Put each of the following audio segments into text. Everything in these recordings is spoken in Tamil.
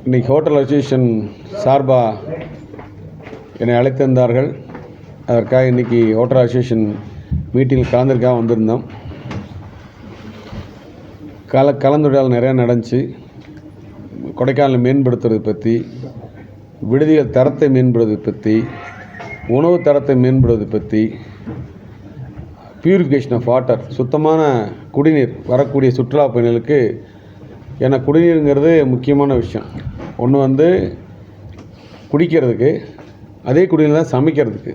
இன்றைக்கி ஹோட்டல் அசோசியேஷன் சார்பாக என்னை அழைத்திருந்தார்கள். அதற்காக இன்றைக்கி ஹோட்டல் அசோசியேஷன் மீட்டிங்கில் கலந்துருக்காக வந்திருந்தோம். கலந்துரையாடல் நிறையா நடந்துச்சு. கொடைக்கானலை மேம்படுத்துறது பற்றி, விடுதிகள் தரத்தை மேம்படுவது பற்றி, உணவு தரத்தை மேம்படுவது பற்றி, பியூரிஃபிகேஷன் ஆஃப் வாட்டர், சுத்தமான குடிநீர் வரக்கூடிய சுற்றுலா பயணிகளுக்கு. ஏன்னா குடிநீருங்கிறது முக்கியமான விஷயம். ஒன்று குடிக்கிறதுக்கு, அதே குடிநீர் தான் சமைக்கிறதுக்கு.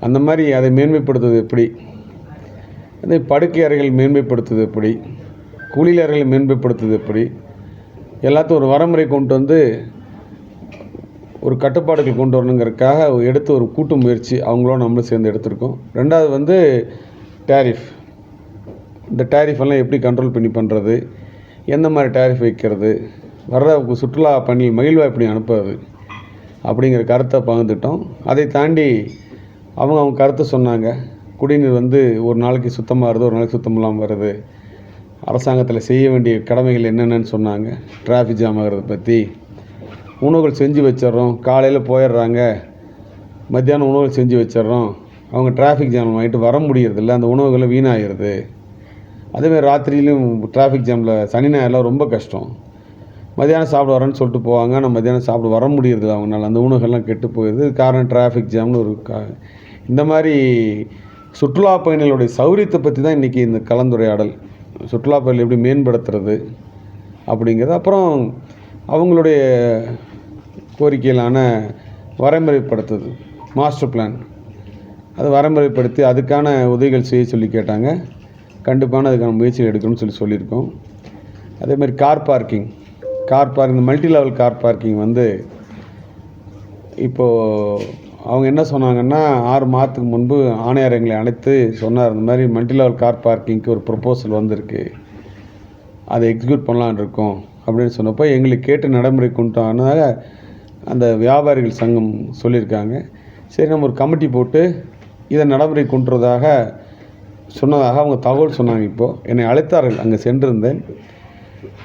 அந்த மாதிரி அதை மேன்மைப்படுத்துவது எப்படி, அதே படுக்கை அறைகள் மேன்மைப்படுத்துவது எப்படி, குளியல் அறைகளை மேன்மைப்படுத்துவது எப்படி, எல்லாத்தையும் ஒரு வரமுறை கொண்டு ஒரு கட்டுப்பாடுகள் கொண்டு வரணுங்கிறதுக்காக எடுத்து ஒரு கூட்டு முயற்சி அவங்களோட நம்மளும் சேர்ந்து எடுத்திருக்கோம். ரெண்டாவது டேரிஃப். இந்த டேரிஃபெல்லாம் எப்படி கண்ட்ரோல் பண்ணி பண்ணுறது, எந்த மாதிரி டேரிஃப் வைக்கிறது, வர்ற சுற்றுலா பயணிகள் மகிழ்வாக எப்படி அனுப்புறது அப்படிங்கிற கருத்தை பகிர்ந்துட்டோம். அதை தாண்டி அவங்க கருத்தை சொன்னாங்க. குடிநீர் ஒரு நாளைக்கு சுத்தமாக வருது, ஒரு நாளைக்கு சுத்தம் இல்லாமல் வருது, அரசாங்கத்தில் செய்ய வேண்டிய கடமைகள் என்னென்னு சொன்னாங்க. டிராஃபிக் ஜாம் ஆகிறத பற்றி, உணவுகள் செஞ்சு வச்சிட்றோம், காலையில் போயிடுறாங்க, மத்தியானம் உணவுகள் செஞ்சு வச்சிட்றோம், அவங்க டிராஃபிக் ஜாம் ஆகிட்டு வர முடியறதில்ல, அந்த உணவுகளை வீணாகிடுது. அதேமாதிரி ராத்திரியிலையும் டிராஃபிக் ஜாமில் சனி ஞாயிறுலாம் ரொம்ப கஷ்டம். மத்தியானம் சாப்பிட வரேன்னு சொல்லிட்டு போவாங்க, ஆனால் மத்தியானம் சாப்பிட வர முடியறதில்ல அவங்களால, அந்த உணவுகள்லாம் கெட்டு போயிடுது. காரணம் டிராஃபிக் ஜாம்னு இந்த மாதிரி சுற்றுலா பயணிகளுடைய சௌகரியத்தை பற்றி தான் இன்றைக்கி இந்த கலந்துரையாடல். சுற்றுலா பயணிகள் எப்படி மேம்படுத்துறது அப்படிங்கிறது, அப்புறம் அவங்களுடைய கோரிக்கையிலான வரைமுறைப்படுத்துது மாஸ்டர் பிளான், அதை வரைமுறைப்படுத்தி அதுக்கான உதவிகள் செய்ய சொல்லி கேட்டாங்க. கண்டிப்பான அதுக்கான முயற்சிகள் எடுக்கணும்னு சொல்லியிருக்கோம். அதேமாதிரி கார் பார்க்கிங், இந்த மல்டி லெவல் கார் பார்க்கிங் இப்போது அவங்க என்ன சொன்னாங்கன்னா, 6 மாதத்துக்கு முன்பு ஆணையர் எங்களை அழைத்து சொன்னார், இந்த மாதிரி மல்டி லெவல் கார் பார்க்கிங்க்கு ஒரு ப்ரொப்போசல் வந்திருக்கு, அதை எக்ஸிக்யூட் பண்ணலான்னு இருக்கோம் அப்படின்னு சொன்னப்போ எங்களுக்கு கேட்டு நடைமுறை கொண்டு வந்ததாக அந்த வியாபாரிகள் சங்கம் சொல்லியிருக்காங்க. சரி, நம்ம ஒரு கமிட்டி போட்டு இதை நடைமுறை கொண்டுறதாக சொன்னதாக அவங்க தகவல் சொன்னாங்க. இப்போது என்னை அழைத்தார்கள், அங்கே சென்றிருந்தேன்,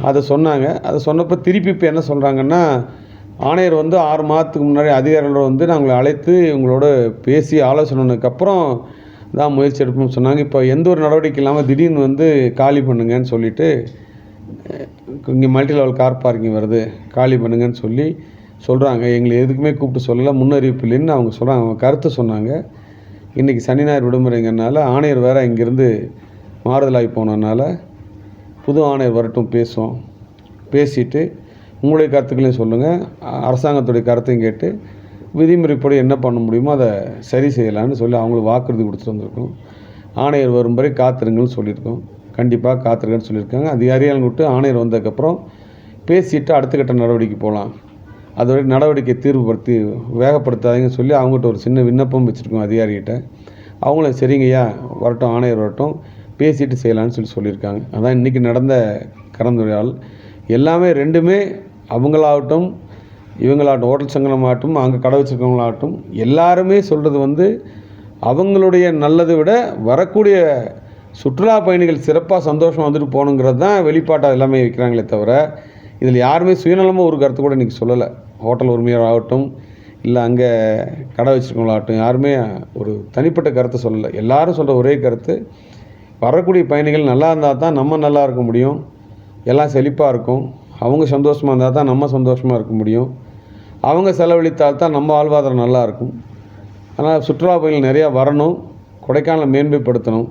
அதை சொன்னாங்க. அதை சொன்னப்போ திருப்பி இப்போ என்ன சொல்கிறாங்கன்னா, ஆணையர் 6 மாதத்துக்கு முன்னாடி அதிகாரிகளோட நாங்களை அழைத்து உங்களோட பேசி ஆலோசனைக்கப்புறம் தான் முயற்சி எடுப்போம்னு சொன்னாங்க. இப்போ எந்த ஒரு நடவடிக்கை இல்லாமல் திடீர்னு காலி பண்ணுங்கன்னு சொல்லிவிட்டு, இங்கே மல்டி லெவல் கார் பார்க்கிங் வருது, காலி பண்ணுங்கன்னு சொல்கிறாங்க. எங்களை எதுக்குமே கூப்பிட்டு சொல்லலை, முன்னறிவிப்பு இல்லைன்னு அவங்க சொல்கிறாங்க. அவங்க கருத்து சொன்னாங்க. இன்றைக்கி சனி ஞாயிறு விடுமுறைங்கிறனால ஆணையர் வேறு இங்கேருந்து மாறுதலாகி போனதுனால புது ஆணையர் வரட்டும், பேசிட்டு உங்களுடைய கருத்துக்களையும் சொல்லுங்கள், அரசாங்கத்துடைய கருத்தையும் கேட்டு விதிமுறைப்படி என்ன பண்ண முடியுமோ அதை சரி செய்யலான்னு சொல்லி அவங்களுக்கு வாக்குறுதி கொடுத்துட்டு வந்திருக்கோம். ஆணையர் வரும் வரை காத்திருங்கன்னு சொல்லியிருக்கோம். கண்டிப்பாக காத்திருங்கன்னு சொல்லியிருக்காங்க. அதிகாரிகள் விட்டு ஆணையர் வந்ததுக்கப்புறம் பேசிட்டு அடுத்த கட்ட நடவடிக்கை போகலாம், அதோட நடவடிக்கை தீர்வுபடுத்தி வேகப்படுத்தாதீங்கன்னு சொல்லி அவங்ககிட்ட ஒரு சின்ன விண்ணப்பம் வச்சுருக்கோம் அதிகாரிகிட்ட. அவங்களும் சரிங்கய்யா வரட்டும், ஆணையர் வரட்டும், பேசிட்டு செய்யலான்னு சொல்லியிருக்காங்க. அதான் இன்றைக்கி நடந்த கலந்துரையாடல். எல்லாமே ரெண்டுமே அவங்களாகட்டும் இவங்களாகட்டும், ஹோட்டல் சங்கமாகட்டும், அங்கே கடை வச்சுருக்கவங்களாகட்டும், எல்லாருமே சொல்கிறது அவங்களுடைய நல்லதை விட வரக்கூடிய சுற்றுலா பயணிகள் சிறப்பாக சந்தோஷமாக வந்துட்டு போகணுங்கிறது தான் வெளிப்பாட்டாக எல்லாமே வைக்கிறாங்களே தவிர, இதில் யாருமே சுயநலமாக ஒரு கருத்து கூட இன்றைக்கி சொல்லலை. ஹோட்டல் உரிமையாளர் ஆகட்டும், இல்லை அங்கே கடை வச்சுருக்கவங்களாகட்டும், யாருமே ஒரு தனிப்பட்ட கருத்தை சொல்லலை. எல்லோரும் சொல்கிற ஒரே கருத்து, வரக்கூடிய பயணிகள் நல்லா இருந்தால் தான் நம்ம நல்லா இருக்க முடியும், எல்லாம் செழிப்பாக இருக்கும், அவங்க சந்தோஷமாக இருந்தால் தான் நம்ம சந்தோஷமாக இருக்க முடியும், அவங்க செலவழித்தால் தான் நம்ம வாழ்வாதாரம் நல்லா இருக்கும். ஆனால் சுற்றுலா பயணிகள் நிறையா வரணும், கொடைக்கானலை மேன்மைப்படுத்தணும்.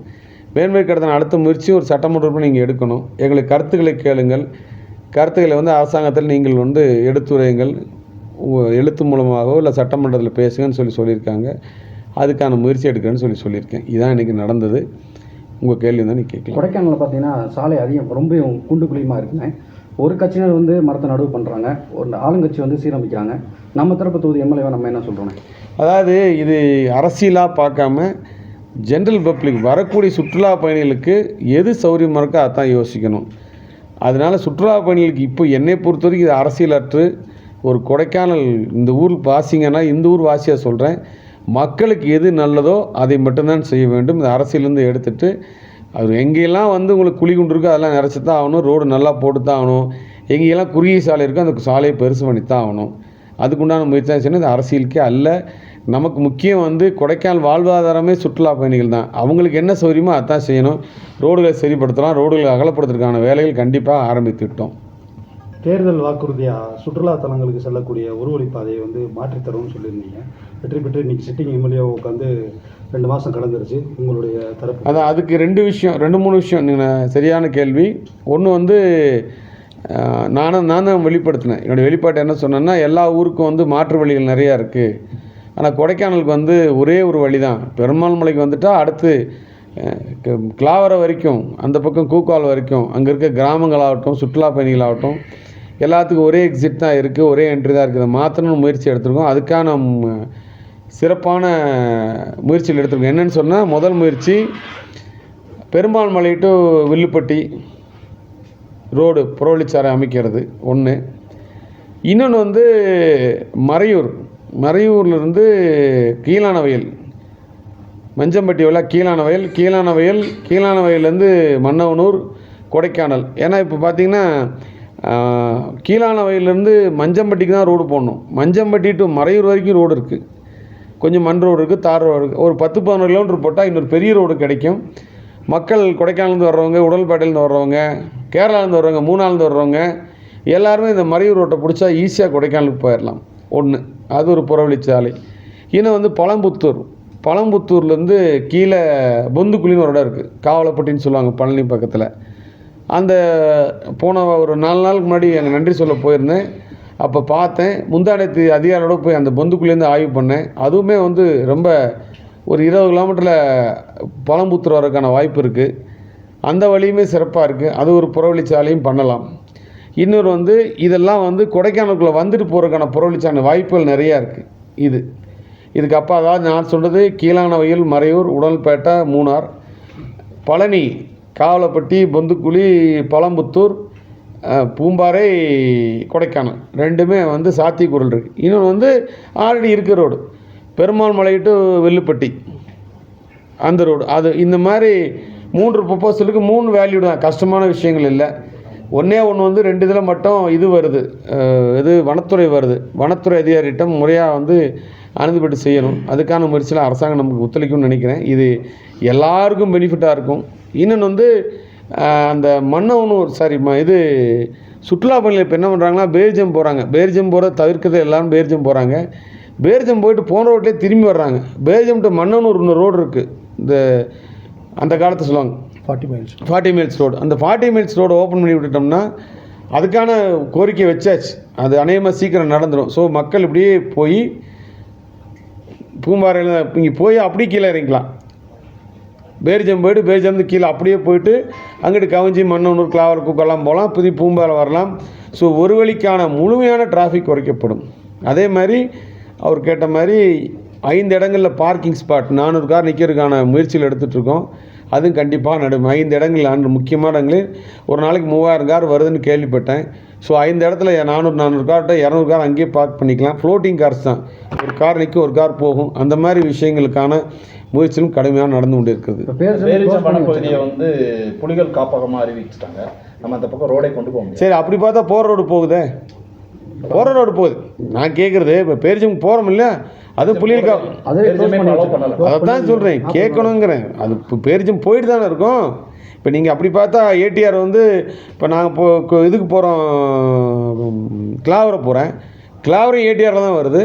மேன்மைப்படுத்தின அடுத்த முயற்சி ஒரு சட்டமன்றத்தில் நீங்கள் எடுக்கணும். எங்களுக்கு கருத்துக்களை கேளுங்கள், கருத்துக்களை அரசாங்கத்தில் நீங்கள் எடுத்துரையுங்கள், எழுத்து மூலமாகவோ இல்லை சட்டமன்றத்தில் பேசுங்கன்னு சொல்லியிருக்காங்க. அதுக்கான முயற்சி எடுக்கிறேன்னு சொல்லியிருக்கேன். இதுதான் இன்றைக்கி நடந்தது. உங்கள் கேள்வி தான் நீங்கள் கேட்கலாம். கொடைக்கானலில் பார்த்தீங்கன்னா சாலை அதிகம் ரொம்ப குண்டு குழியுமாக இருக்குங்க. ஒரு கட்சியினர் மரத்தை நடவு பண்ணுறாங்க, ஒரு ஆளுங்கட்சி சீரமைக்கிறாங்க. நம்ம தரப்பு தொகுதி எம்எல்ஏவை நம்ம என்ன சொல்கிறோம்? அதாவது இது அரசியலாக பார்க்காம ஜென்ரல் பப்ளிக் வரக்கூடிய சுற்றுலா பயணிகளுக்கு எது சௌகரியமாக இருக்கோ அதான் யோசிக்கணும். அதனால் சுற்றுலா பயணிகளுக்கு இப்போ என்னை பொறுத்த வரைக்கும் இது அரசியலற்று ஒரு கொடைக்கானல் இந்த ஊர் வாசிங்கன்னா, இந்த ஊர் வாசியாக சொல்கிறேன், மக்களுக்கு எது நல்லதோ அதை மட்டும்தான் செய்ய வேண்டும். இந்த அரசியலேருந்து எடுத்துகிட்டு அது எங்கெல்லாம் உங்களுக்கு குழி குண்டு இருக்கோ அதெல்லாம் நிறச்சி தான் ஆகணும், ரோடு நல்லா போட்டு தான் ஆகணும், எங்கெல்லாம் குறுகிய சாலை இருக்கோ அந்த சாலையை பெருசு பண்ணி தான் ஆகணும். அதுக்குண்டான முயற்சி தான் செய்யணும். இது அரசியலுக்கே அல்ல. நமக்கு முக்கியம் வந்து கொடைக்கானல் வாழ்வாதாரமே சுற்றுலா பயணிகள் தான். அவங்களுக்கு என்ன சௌகரியமோ அதான் செய்யணும். ரோடுகளை சரிப்படுத்தலாம், ரோடுகளை அகலப்படுத்துறதுக்கான வேலைகள் கண்டிப்பாக ஆரம்பித்து விட்டோம். தேர்தல் வாக்குறுதியாக சுற்றுலா தலங்களுக்கு செல்லக்கூடிய ஒரு வழிப்பாதையை வந்து மாற்றித்தரும்னு சொல்லியிருந்தீங்க. வெற்றி பெற்று இன்றைக்கி சிட்டிங் எம்எல்ஏ உட்காந்து 2 மாதம் கடந்துருச்சு. உங்களுடைய தரப்பு அதான் அதுக்கு 2 3 விஷயம் நீங்கள் சரியான கேள்வி. ஒன்று வந்து நான் தான் வெளிப்படுத்தினேன். என்னுடைய வெளிப்பாட்டை என்ன சொன்னேன்னா, எல்லா ஊருக்கும் வந்து மாற்று வழிகள் நிறையா இருக்குது. ஆனால் கொடைக்கானலுக்கு வந்து ஒரே ஒரு வழி தான். பெருமாள் மலைக்கு வந்துட்டால் அடுத்து கிளாவரை வரைக்கும், அந்த பக்கம் கூக்கால் வரைக்கும் அங்கே இருக்க கிராமங்களாகட்டும் சுற்றுலா பயணிகளாகட்டும் எல்லாத்துக்கும் ஒரே எக்ஸிட் தான் இருக்குது, ஒரே என்ட்ரி தான் இருக்குது. மாற்றணும்னு முயற்சி எடுத்திருக்கோம். அதுக்கான சிறப்பான முயற்சிகள் எடுத்திருக்கோம். என்னென்னு சொன்னால், முதல் முயற்சி பெருமாள் மலை டு வில்லுப்பட்டி ரோடு புறவழிச்சாலை அமைக்கிறது ஒன்று. இன்னொன்று வந்து மறையூர்லேருந்து கீழானவயல், மஞ்சம்பட்டி வழியாக கீழானவயல்லேருந்து மன்னவனூர், கொடைக்கானல். ஏன்னா இப்போ பார்த்திங்கன்னா கீழானவயல்லேருந்து மஞ்சம்பட்டிக்கு தான் ரோடு போடணும். மஞ்சம்பட்டி டு மறையூர் வரைக்கும் ரோடு இருக்குது. கொஞ்சம் மண் ரோடு இருக்குது, தார் ரோடு இருக்குது. ஒரு 10-11 கிலோமீட்டர் போட்டால் இன்னொரு பெரிய ரோடு கிடைக்கும். மக்கள் கொடைக்கானலேருந்து வர்றவங்க, உடல்பேட்டையிலேருந்து வர்றவங்க, கேரளாலேருந்து வர்றவங்க, மூணாலேருந்து வர்றவங்க எல்லாருமே இந்த மறையூர் ரோட்டை பிடிச்சா ஈஸியாக கொடைக்கானலுக்கு போயிடலாம். ஒன்று, அது ஒரு புறவழிச்சாலை. இன்னும் வந்து பழம்புத்தூர்லேருந்து கீழே பொந்துக்குழின்னு ஒரு இடம் இருக்குது, காவலப்பட்டின்னு சொல்லுவாங்க, பழனி பக்கத்தில். அந்த போன ஒரு 4 நாளுக்கு முன்னாடி அங்கே நன்றி சொல்ல போயிருந்தேன். அப்போ பார்த்தேன், முந்தானத்து அதிகாரியோட போய் அந்த பொந்துக்குழிலேருந்து ஆய்வு பண்ணேன். அதுவுமே வந்து ரொம்ப ஒரு 20 கிலோமீட்டரில் பழம்புத்தூர் வரதுக்கான வாய்ப்பு இருக்குது. அந்த வழியுமே சிறப்பாக இருக்குது. அது ஒரு புறவழிச்சாலையும் பண்ணலாம். இன்னொரு வந்து இதெல்லாம் வந்து கொடைக்கானலுக்குள்ளே வந்துட்டு போகிறதுக்கான புறவழிச்சாலை வாய்ப்புகள் நிறையா இருக்குது. இதுக்கு அப்போ அதாவது நான் சொல்கிறது கீழானவயல், மறையூர், உடல்பேட்டை, மூணார், பழனி, காவலப்பட்டி, பொந்துக்குழி, பழம்புத்தூர், பூம்பாறை, கொடைக்கானல் ரெண்டுமே வந்து சாத்தியக்கூறல் இருக்குது. இன்னொன்று வந்து ஆல்ரெடி இருக்கிற ரோடு பெருமாள் மலை டு வில்லுப்பட்டி அந்த ரோடு. அது இந்த மாதிரி 3 ப்ரொப்போசலுக்கு 3 வேல்யூ தான். கஷ்டமான விஷயங்கள் இல்லை. ஒன்று வந்து 2 இதில் மட்டும் இது வருது, வனத்துறை வருது. வனத்துறை அதிகாரிகிட்ட முறையாக வந்து அனுமதிப்பட்டு செய்யணும். அதுக்கான முயற்சியில் அரசாங்கம் நமக்கு ஒத்துழைக்கும்னு நினைக்கிறேன். இது எல்லாருக்கும் பெனிஃபிட்டாக இருக்கும். இன்னொன்று வந்து அந்த மன்னவனூர் இது சுற்றுலா பயணிகள் இப்போ என்ன பண்ணுறாங்கன்னா, பேர்ஜம் போகிறாங்க. பேர்ஜம் போகிறத தவிர்க்கிறது எல்லாரும் பேர்ஜம் போகிறாங்க. பேர்ஜம் போயிட்டு போன ரோட்லேயே திரும்பி வர்றாங்க. பேர்ஜம் டு மன்னவனூர் இன்னொரு ரோடு இருக்குது. அந்த காலத்தை சொல்லுவாங்க 40 மைல்ஸ் ரோடு. அந்த 40 மைல்ஸ் ரோடு ஓப்பன் பண்ணி விட்டுட்டோம்னா அதுக்கான கோரிக்கை வச்சாச்சு. அது அநேகமாக சீக்கிரம் நடந்துடும். ஸோ மக்கள் இப்படியே போய் பூம்பாறையில் இங்கே போய் அப்படியே கீழே இறங்கிக்கலாம். பேர்ஜம் போய்ட்டு பேர்ஜம் கீழே அப்படியே போயிட்டு அங்கிட்டு கவஞ்சி, மன்னவனூர், கிளாவர், கூக்கெல்லாம் போகலாம். புதிய பூம்பாறை வரலாம். ஸோ ஒரு வழிக்கான முழுமையான டிராஃபிக் குறைக்கப்படும். அதே மாதிரி அவர் கேட்ட மாதிரி 5 இடங்களில் பார்க்கிங் ஸ்பாட் 400 கார் நிற்கிறதுக்கான முயற்சிகள் எடுத்துகிட்ருக்கோம். அதுவும் கண்டிப்பாக நடும். 5 இடங்கள் முக்கியமான இடங்களில் ஒரு நாளைக்கு 3000 கார் வருதுன்னு கேள்விப்பட்டேன். ஸோ 5 இடத்துல 400 கார்ட்ட 200 கார் அங்கேயே பார்க் பண்ணிக்கலாம். ஃப்ளோட்டிங் கார்ஸ் தான், ஒரு கார் நிற்கும், ஒரு கார் போகும். அந்த மாதிரி விஷயங்களுக்கான முயற்சியும் கடுமையாக நடந்து கொண்டு இருக்குது. பேரிச்சம் வனப்பகுதியை வந்து புலிகள் காப்பகமாக அறிவிச்சிட்டாங்க. நம்ம அந்த பக்கம் ரோடை கொண்டு போக முடியும். சரி, அப்படி பார்த்தா போகிற ரோடு போகுது. நான் கேட்குறது இப்போ பேரிச்சம் போகிறோம் இல்லையா, அது புலிகள் அதைத்தான் சொல்கிறேன், கேட்கணுங்கிறேன். அது இப்போ பேரிச்சம் போயிட்டு தானே இருக்கும். இப்போ நீங்கள் அப்படி பார்த்தா ஏடிஆர் வந்து இப்போ நாங்கள் இதுக்கு போகிறோம், கிளாவரை போகிறேன், கிளாவரும் ஏடிஆரில் தான் வருது.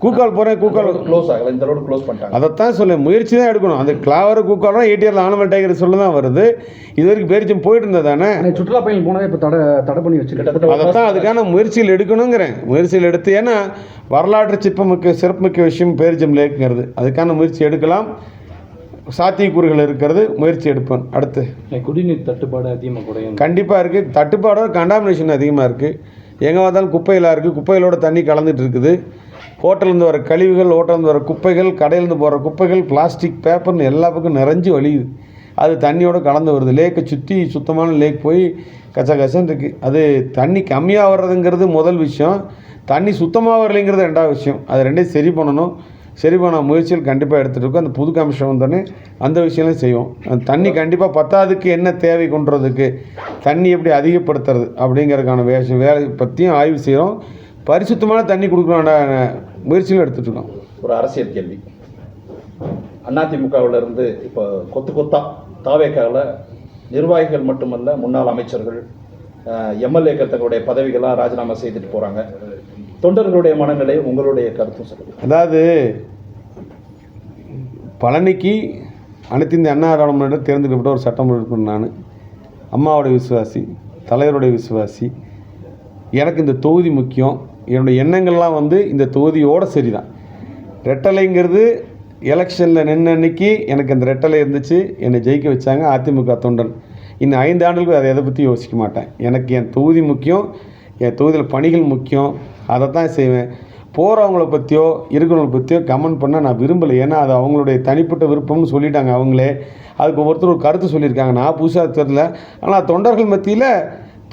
கூக்கால் போகிறேன், கூக்கால் க்ளோஸ் ஆகலை, இந்த ரோடு க்ளோஸ் பண்ணிட்டாங்க. அதைத்தான் சொல்ல முயற்சி தான் எடுக்கணும். அந்த கிளாவர் கூக்காலாம் ஏடிஆரில் ஆனமல் டைகர் சொல்ல தான் வருது. இது வரைக்கும் பேரிச்சம் போயிட்டு இருந்தது தானே. சுற்றுலா பயணிகள் போனதே இப்போ தடை பண்ணி வச்சுக்கிட்டு அதைத்தான் அதுக்கான முயற்சிகள் எடுக்கணுங்கிறேன். முயற்சிகள் எடுத்து, ஏன்னா வரலாற்று சிறப்புமிக்க விஷயம் பேரிச்சம் லேக்குங்கிறது. அதுக்கான முயற்சி எடுக்கலாம். சாத்தியக்கூறுகள் இருக்கிறது, முயற்சி எடுப்பேன். அடுத்து குடிநீர் தட்டுப்பாடு அதிகமாக குறையும். கண்டிப்பாக இருக்குது. தட்டுப்பாடோட கண்டாமினேஷன் அதிகமாக இருக்குது. எங்கே பார்த்தாலும் குப்பையெல்லாம் இருக்குது. குப்பைகளோட தண்ணி கலந்துட்டு இருக்குது. ஹோட்டல்லேருந்து வர கழிவுகள், ஹோட்டல்லேருந்து வர குப்பைகள், கடையிலேருந்து போகிற குப்பைகள், பிளாஸ்டிக், பேப்பர்னு எல்லா பக்கம் நிறைஞ்சு வலியுது. அது தண்ணியோடு கலந்து வருது. லேக்கை சுற்றி சுத்தமான லேக் போய் கச்சன்னு இருக்குது. அது தண்ணி கம்மியாக வர்றதுங்கிறது முதல் விஷயம். தண்ணி சுத்தமாக வரலைங்கிறது 2வது விஷயம். அது 2ஐயும் சரி பண்ணணும். சரி பண்ண முயற்சிகள் கண்டிப்பாக எடுத்துகிட்டு இருக்கோம். அந்த புது கமிஷன் வந்தோடனே அந்த விஷயம்லாம் செய்வோம். தண்ணி கண்டிப்பாக பத்தாததுக்கு என்ன தேவை கொண்டுறதுக்கு, தண்ணி எப்படி அதிகப்படுத்துறது அப்படிங்கிறதுக்கான வேலை பற்றியும் ஆய்வு செய்கிறோம். பரிசுத்தமான தண்ணி கொடுக்கணுன்ற முயற்சிகளும் எடுத்துகிட்டு இருக்கோம். ஒரு அரசியல் கேள்வி. அதிமுகவில் இருந்து இப்போ கொத்தா தாவேக்காவில் நிர்வாகிகள் மட்டுமல்ல, முன்னாள் அமைச்சர்கள், எம்எல்ஏக்கள் தங்களுடைய பதவிகள்லாம் ராஜினாமா செய்துட்டு போகிறாங்க. தொண்டர்களுடைய மனநிலை, உங்களுடைய கருத்தும் சொல்லுங்கள். அதாவது பழனிக்கு அனைத்து இந்திய அண்ணா திராவிட தேர்ந்தெடுக்கப்பட்ட ஒரு சட்டமன்ற உறுப்பினர். நான் அம்மாவுடைய விசுவாசி, தலைவருடைய விசுவாசி. எனக்கு இந்த தொகுதி முக்கியம். என்னுடைய எண்ணங்கள்லாம் இந்த தொகுதியோடு சரி தான். ரெட்டலைங்கிறது எலெக்ஷனில் நின்று அன்னைக்கு எனக்கு அந்த ரெட்டலை இருந்துச்சு, என்னை ஜெயிக்க வச்சாங்க அதிமுக தொண்டன். இன்னும் 5 ஆண்டுகளுக்கு அதை எதை பற்றி யோசிக்க மாட்டேன். எனக்கு என் தொகுதி முக்கியம், என் தொகுதியில் பணிகள் முக்கியம். அதை தான் செய்வேன். போகிறவங்கள பற்றியோ இருக்கிறவங்கள பற்றியோ கமெண்ட் பண்ண நான் விரும்பலை. ஏன்னா அது அவங்களுடைய தனிப்பட்ட விருப்பம்னு சொல்லிட்டாங்க அவங்களே. அதுக்கு ஒவ்வொருத்தர் ஒரு கருத்து சொல்லியிருக்காங்க. நான் புதுசாக தெரியல. ஆனால் தொண்டர்கள் மத்தியில்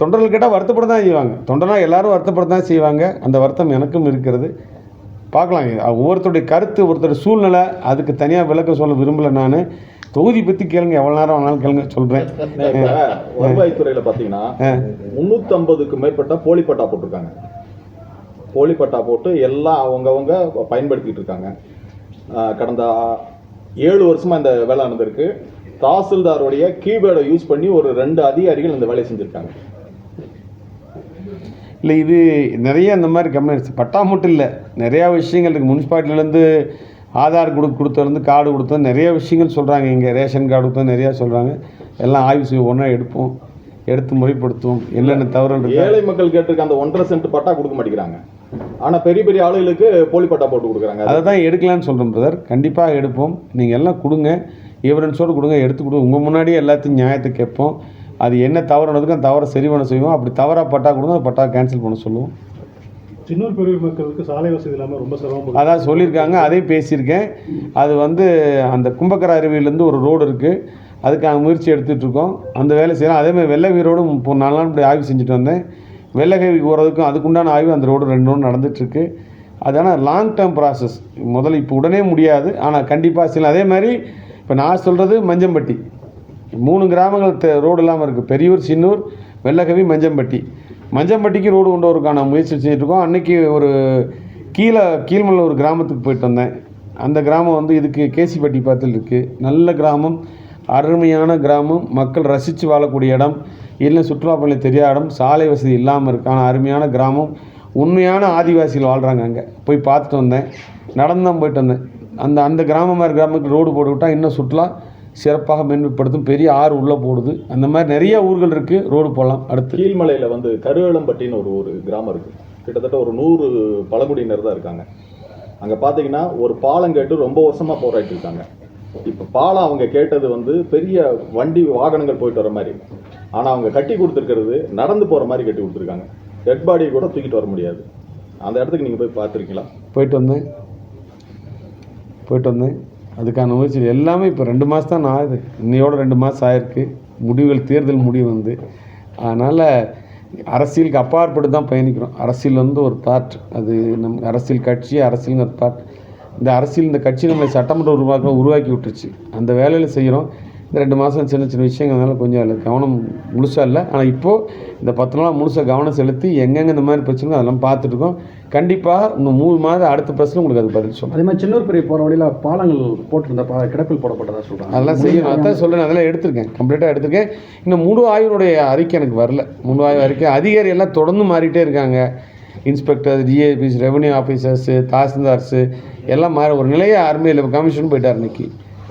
தொண்டர்கள் கேட்டால் வருத்தப்பட தான் செய்வாங்க. தொண்டனா எல்லோரும் வருத்தப்பட தான் செய்வாங்க. அந்த வருத்தம் எனக்கும் இருக்கிறது. பார்க்கலாம். ஒவ்வொருத்தருடைய கருத்து, ஒருத்தருடைய சூழ்நிலை, அதுக்கு தனியாக விளக்கம் சொல்ல விரும்பலை. நான் தொகுதி பற்றி கேளுங்க, எவ்வளோ நேரம் வேணாலும் கேளுங்க, சொல்கிறேன். வருவாய்த்துறையில் பார்த்தீங்கன்னா 350க்கு மேற்பட்ட போலிப்பட்டா போட்டிருக்காங்க. போலிப்பட்டா போட்டு எல்லாம் அவங்கவுங்க பயன்படுத்திகிட்டு இருக்காங்க. கடந்த 7 வருஷமாக இந்த வேலை நடந்திருக்கு. தாசில்தாருடைய கீபேர்டை யூஸ் பண்ணி ஒரு 2 அதிகாரிகள் இந்த வேலையை செஞ்சுருக்காங்க. இல்லை, இது நிறைய இந்த மாதிரி கம்ப்ளைண்ட்ஸ் பட்டா மட்டும் இல்லை, நிறையா விஷயங்கள் இருக்குது. முனிசிபாலிட்டிலேருந்து ஆதார் கொடுத்ததுலேருந்து கார்டு கொடுத்தது நிறைய விஷயங்கள் சொல்கிறாங்க. இங்கே ரேஷன் கார்டு கொடுத்தது நிறையா சொல்கிறாங்க. எல்லாம் ஆய்வு செய்வோம், ஒன்றா எடுப்போம், எடுத்து முறைப்படுத்துவோம். என்னென்ன தவறு ஏழை மக்கள் கேட்டிருக்க அந்த 1.5 சென்ட் பட்டா கொடுக்க மாட்டேங்கிறாங்க. ஆனால் பெரிய பெரிய ஆளுகளுக்கு போலி பட்டா போட்டு கொடுக்குறாங்க. அதை தான் எடுக்கலான்னு சொல்கிறேன் பிரதர். கண்டிப்பாக எடுப்போம். நீங்கள் எல்லாம் கொடுங்க, எவிடன்ஸோடு கொடுங்க, எடுத்து கொடுங்க. உங்கள் முன்னாடியே எல்லாத்தையும் நியாயத்தை கேட்போம். அது என்ன தவறு நடந்துக்கும் அந்த தவறை சரி பண்ண செய்வோம். அப்படி தவறாக பட்டா கொடுங்க, அந்த பட்டா கேன்சல் பண்ண சொல்லுவோம். சின்னூர் பெரிய மக்களுக்கு சாலை வசதி இல்லாமல் ரொம்ப சிரமம். அதான் சொல்லியிருக்காங்க, அதையும் பேசியிருக்கேன். அது அந்த கும்பக்கரை அருவியிலேருந்து ஒரு ரோடு இருக்குது, அதுக்காக முயற்சி எடுத்துகிட்டு இருக்கோம். அந்த வேலை செய்யலாம். அதேமாதிரி வெள்ளகவி ரோடும் இப்போ 4 நாள் இப்படி ஆய்வு செஞ்சுட்டு வந்தேன். வெள்ளகவி போகிறதுக்கும் அதுக்குண்டான ஆய்வு அந்த ரோடு 2 ரோடு நடந்துகிட்ருக்கு. அது ஆனால் லாங் டேர்ம் ப்ராசஸ். முதல்ல இப்போ உடனே முடியாது, ஆனால் கண்டிப்பாக செய்யலாம். அதே மாதிரி இப்போ நான் சொல்கிறது மஞ்சம்பட்டி 3 கிராமங்கள் ரோடு இல்லாமல் இருக்குது. பெரியூர், சின்னூர், வெள்ளகவி, மஞ்சம்பட்டி. மஞ்சம்பட்டிக்கு ரோடு கொண்டு வரதுக்கான முயற்சி செஞ்சுட்ருக்கோம். அன்றைக்கி ஒரு கீழ்மல்ல ஒரு கிராமத்துக்கு போயிட்டு வந்தேன். அந்த கிராமம் இதுக்கு கேசிப்பட்டி பக்கத்தில் இருக்குது. நல்ல கிராமம், அருமையான கிராமம், மக்கள் ரசித்து வாழக்கூடிய இடம், இல்லை சுற்றுலா பயணிகள் தெரியாத இடம், சாலை வசதி இல்லாமல் இருக்கான அருமையான கிராமம். உண்மையான ஆதிவாசிகள் வாழ்கிறாங்க. அங்கே போய் பார்த்துட்டு வந்தேன், நடந்தான் போயிட்டு வந்தேன். அந்த கிராமம் மாதிரி கிராமத்துக்கு ரோடு போட்டு விட்டால் இன்னும் சுற்றுலா சிறப்பாக மேன்மைப்படுத்தும். பெரிய ஆறு உள்ளே போடுது. அந்த மாதிரி நிறைய ஊர்கள் இருக்குது, ரோடு போடலாம். அடுத்து கீழ்மலையில் கருவேலம்பட்டின்னு ஒரு கிராமம் இருக்குது. கிட்டத்தட்ட ஒரு 100 பழங்குடியினர் தான் இருக்காங்க. அங்கே பார்த்தீங்கன்னா ஒரு பாலம் கேட்டு ரொம்ப வருஷமாக போராடிட்டு இருக்காங்க. இப்போ பாலம் அவங்க கேட்டது பெரிய வண்டி வாகனங்கள் போயிட்டு வர மாதிரி. ஆனால் அவங்க கட்டி கொடுத்துருக்கிறது நடந்து போகிற மாதிரி கட்டி கொடுத்துருக்காங்க. டெட் பாடியை கூட தூக்கிட்டு வர முடியாது. அந்த இடத்துக்கு நீங்கள் போய் பார்த்துருக்கீங்களா? போயிட்டு வந்தேன். அதுக்கான முயற்சி எல்லாமே இப்போ 2 மாதம் தான் ஆகுது. இன்னையோட 2 மாதம் ஆயிருக்கு. முடிவுகள், தேர்தல் முடிவு அதனால் அரசியலுக்கு அப்பாற்பட்டு தான் பயணிக்கிறோம். அரசியல் ஒரு பார்ட். அது நம்ம அரசியல் கட்சி, அரசியலுங்கிற பார்ட். இந்த கட்சி நம்மளை சட்டமன்ற உருவாக்கி விட்டுருச்சு. அந்த வேலையில் செய்கிறோம். இந்த 2 மாதம் சின்ன சின்ன விஷயங்கள்னால கொஞ்சம் அதில் கவனம் முழுசாக இல்லை. ஆனால் இப்போது இந்த 10 நாள் முழுசாக கவனம் செலுத்தி எங்கெங்கே இந்த மாதிரி பிரச்சனை அதெல்லாம் பார்த்துட்ருக்கோம். கண்டிப்பாக இன்னும் 3 மாதம் அடுத்த பிரச்சனை உங்களுக்கு அது பதில் சொல்லுங்கள். அதே மாதிரி சின்னூர் பெரிய போகிற வழியில் பாலங்கள் போட்டிருந்த கிடப்பில் போடப்பட்டதாக சொல்கிறாங்க. அதெல்லாம் செய்யணும். அதான் சொல்கிறேன். அதெல்லாம் எடுத்திருக்கேன், கம்ப்ளீட்டாக எடுத்திருக்கேன். இன்னும் முழு ஆய்வுடைய அறிக்கை எனக்கு வரல. முழு ஆய்வு அறிக்கை அதிகாரி எல்லாம் தொடர்ந்து மாறிட்டே இருக்காங்க. இன்ஸ்பெக்டர், டிஏபிஸ், ரெவன்யூ ஆஃபீஸர்ஸு, தாசில்தார்ஸு எல்லாம் மாறி ஒரு நிலையை ஆர்மியில் கமிஷன் போயிட்டார். இன்றைக்கி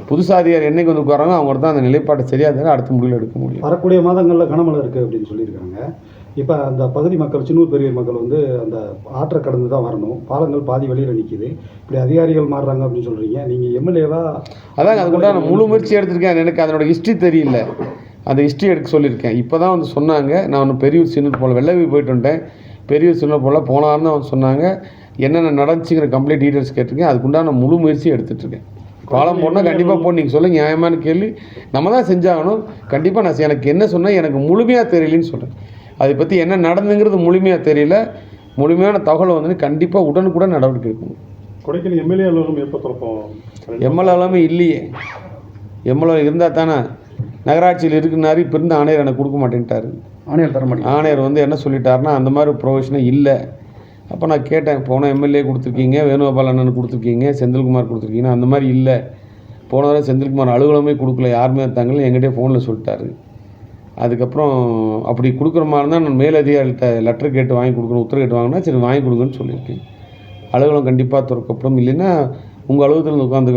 புதுசாக அதிகாரி என்னைக்கு வராங்க அவங்க தான் அந்த நிலைப்பாட்டை சரியாக இருந்தாலும் அடுத்த முடிவில் எடுக்க முடியும். வரக்கூடிய மாதங்களில் கனமழை இருக்குது அப்படின்னு சொல்லியிருக்காங்க. இப்போ அந்த பகுதி மக்கள், சின்னூர் பெரிய மக்கள் அந்த ஆற்றை கடந்து தான் வரணும். பாலங்கள் பாதி வழியில் நிற்கிது. இப்படி அதிகாரிகள் மாறுறாங்க அப்படின்னு சொல்கிறீங்க. நீங்கள் எம்எல்ஏவா? அதான் அதுக்குண்டான முழு முயற்சி எடுத்திருக்கேன். எனக்கு அதனோட ஹிஸ்ட்ரி தெரியல. அந்த ஹிஸ்ட்ரி எடுக்க சொல்லியிருக்கேன். இப்போ தான் சொன்னாங்க. நான் பெரியூர், சின்னூர் போல் வெள்ளவி போயிட்டு வந்துட்டேன். பெரியூர், சின்னூர் போல் போனார்னு சொன்னாங்க. என்னென்ன நடந்துச்சுங்கிற கம்ப்ளீட் டீட்டெயில்ஸ் கேட்டிருக்கேன். அதுக்குண்டான முழு முயற்சி எடுத்துகிட்ருக்கேன். பாலம் போனால் கண்டிப்பாக நீங்கள் சொல்ல நியாயமான கேள்வி நம்ம தான் செஞ்சாகணும். கண்டிப்பாக எனக்கு என்ன சொன்னால் எனக்கு முழுமையாக தெரியலன்னு சொல்கிறேன். அதை பற்றி என்ன நடந்துங்கிறது முழுமையாக தெரியல. முழுமையான தகவல் கண்டிப்பாக உடனுக்குடன் நடவடிக்கை எடுக்கணும். கொடைக்கானல் எம்எல்ஏ அலுவலகம் எப்போ திறப்போம்? எம்எல்ஏ எல்லாமே இல்லையே. எம்எல்ஏ இருந்தால் தானே நகராட்சியில் இருக்குனாரு. இப்போ இருந்து ஆணையர் எனக்கு கொடுக்க மாட்டேன்ட்டார். ஆணையர் தர மாட்டேங்க. ஆணையர் வந்து என்ன சொல்லிட்டாருன்னா அந்த மாதிரி ப்ரொவிஷனே இல்லை. அப்போ நான் கேட்டேன், போன எம்எல்ஏ கொடுத்துருக்கீங்க, வேணுகோபால் அண்ணன் கொடுத்துருக்கீங்க, செந்தில்குமார் கொடுத்துருக்கீங்கன்னா அந்த மாதிரி இல்லை. போன தடவை செந்தில்குமார் அலுவலகமே கொடுக்கல, யாருமே தாங்கல, என்கிட்டே ஃபோனில் சொல்லிட்டாரு. அதுக்கப்புறம் அப்படி கொடுக்குற மாதிரி இருந்தால் நான் மேலதிகாரிகிட்ட லெட்டர் கேட்டு வாங்கி கொடுக்கணும், உத்தரவு கேட்டு வாங்கினா சரி வாங்கி கொடுங்கன்னு சொல்லியிருக்கேன். அலுவலகம் கண்டிப்பாக திறக்கப்படும். இல்லைன்னா உங்கள் அலுவலகத்தில் உட்காந்து